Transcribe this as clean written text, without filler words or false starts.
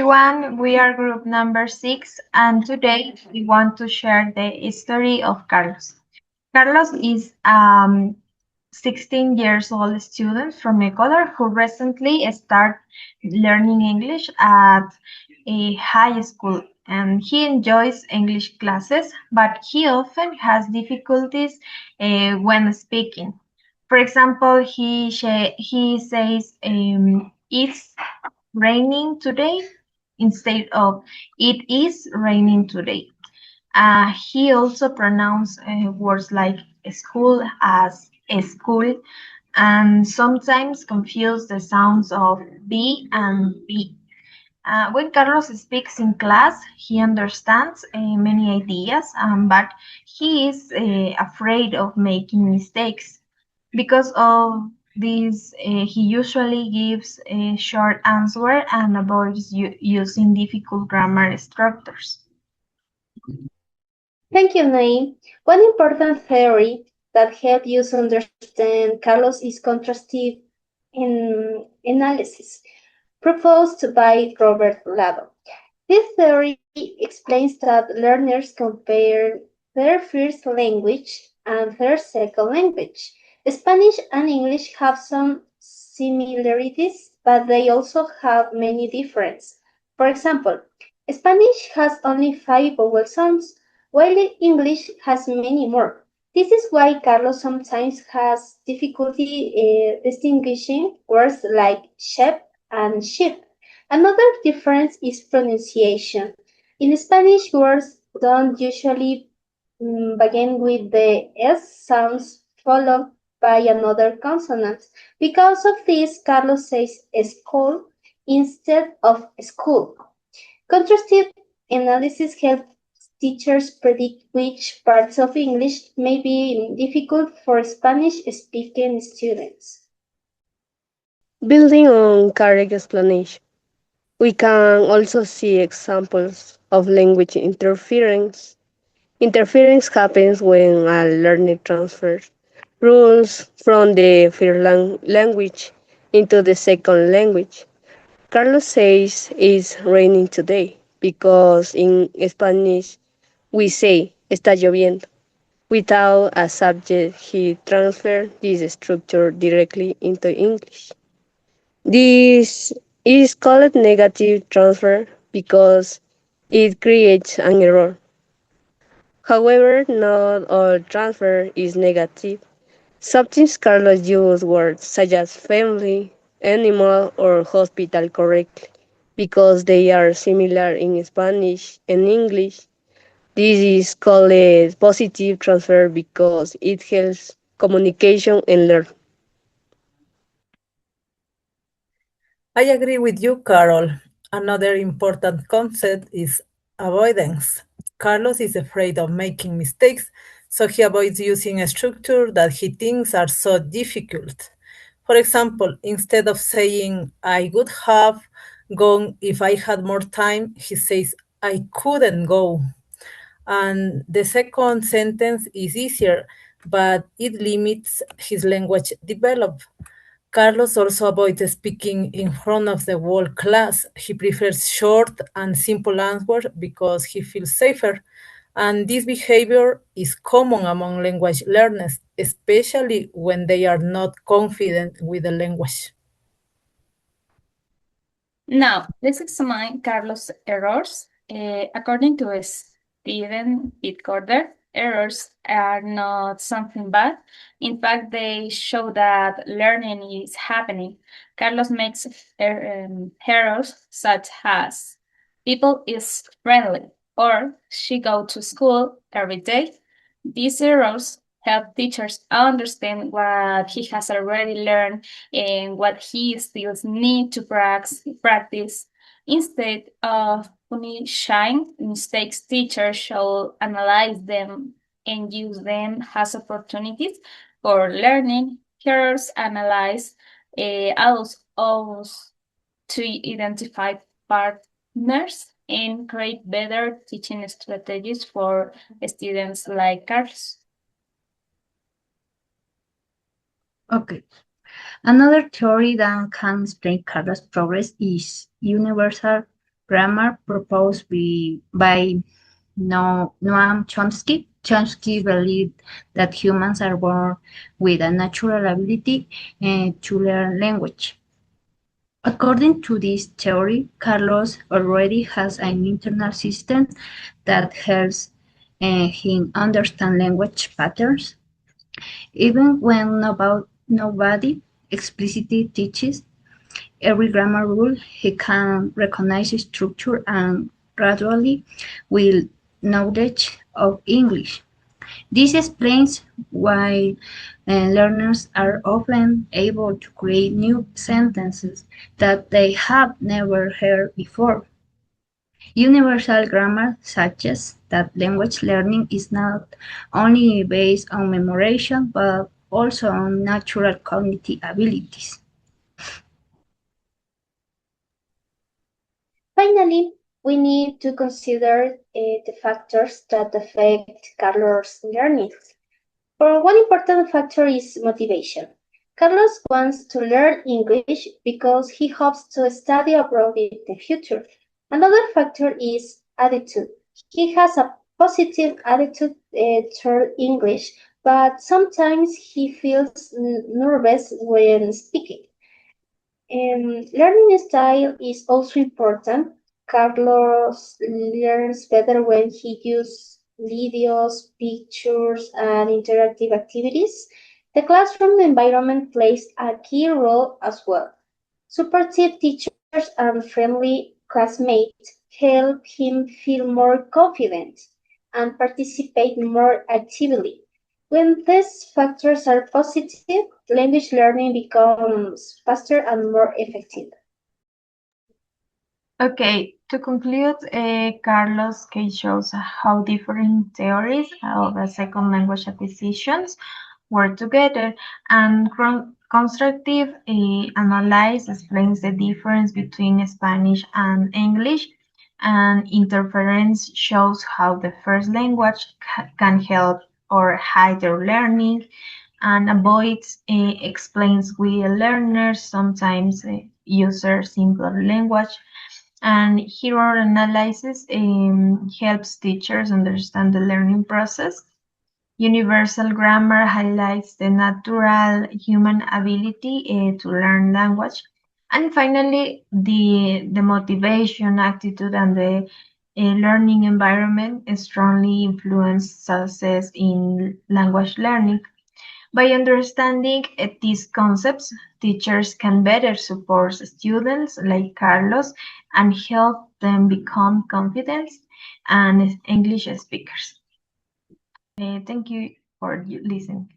everyone, we are group number 6 and today we want to share the story of Carlos. Carlos is 16 years old student from Ecuador who recently started learning English at a high school and he enjoys English classes but he often has difficulties when speaking. For example, he says it's raining today instead of it is raining today. He also pronounced words like school as a school and sometimes confuse the sounds of B and B. When Carlos speaks in class, he understands many ideas, but he is afraid of making mistakes. Because of this, he usually gives a short answer and avoids using difficult grammar structures. Thank you, Naim. One important theory that helps you understand Carlos is contrastive analysis, proposed by Robert Lado. This theory explains that learners compare their first language and their second language. Spanish and English have some similarities, but they also have many differences. For example, Spanish has only 5 vowel sounds, while English has many more. This is why Carlos sometimes has difficulty distinguishing words like chef and sheep. Another difference is pronunciation. In Spanish, words don't usually begin with the S sounds followed by another consonant. Because of this, Carlos says school instead of school. Contrastive analysis helps teachers predict which parts of English may be difficult for Spanish-speaking students. Building on correct explanation, we can also see examples of language interference. Interference happens when a learner transfers rules from the first language into the second language. Carlos says it's raining today because in Spanish we say está lloviendo. Without a subject, he transferred this structure directly into English. This is called negative transfer because it creates an error. However, not all transfer is negative. Sometimes Carlos uses words such as family, animal, or hospital correctly because they are similar in Spanish and English. This is called a positive transfer because it helps communication and learning. I agree with you, Carol. Another important concept is avoidance. Carlos is afraid of making mistakes, so he avoids using a structure that he thinks are so difficult. For example, instead of saying, I would have gone if I had more time, he says, I couldn't go. And the second sentence is easier, but it limits his language development. Carlos also avoids speaking in front of the whole class. He prefers short and simple answers because he feels safer. And this behavior is common among language learners, especially when they are not confident with the language. Now, let's examine Carlos' errors. According to Steven Pitcorder, errors are not something bad. In fact, they show that learning is happening. Carlos makes errors such as people is friendly or she go to school every day. These errors help teachers understand what he has already learned and what he still needs to practice. Instead of punishing mistakes, teachers should analyze them and use them as opportunities for learning. Hearers analyze allows to identify partners and create better teaching strategies for students like Carlos. Okay. Another theory that can explain Carlos' progress is universal grammar proposed by Noam Chomsky. Chomsky believed that humans are born with a natural ability to learn language. According to this theory, Carlos already has an internal system that helps him understand language patterns, even when nobody explicitly teaches every grammar rule. He can recognize structure and gradually will knowledge of English. This explains why learners are often able to create new sentences that they have never heard before. Universal grammar suggests that language learning is not only based on memorization but also on natural cognitive abilities. Finally, we need to consider the factors that affect Carlos' learning. For one important factor is motivation. Carlos wants to learn English because he hopes to study abroad in the future. Another factor is attitude. He has a positive attitude toward English, but sometimes he feels nervous when speaking. Learning style is also important. Carlos learns better when he uses videos, pictures, and interactive activities. The classroom environment plays a key role as well. Supportive teachers and friendly classmates help him feel more confident and participate more actively. When these factors are positive, language learning becomes faster and more effective. Okay, to conclude, Carlos' case shows how different theories of second language acquisitions work together, and constructive analysis explains the difference between Spanish and English, and interference shows how the first language can help or hinder learning, and avoids explains why learners sometimes use simpler language, and hero analysis helps teachers understand the learning process. Universal grammar highlights the natural human ability to learn language. And finally, the motivation, attitude, and the learning environment strongly influence success in language learning. By understanding these concepts, teachers can better support students like Carlos and help them become confident and English speakers. Thank you for listening.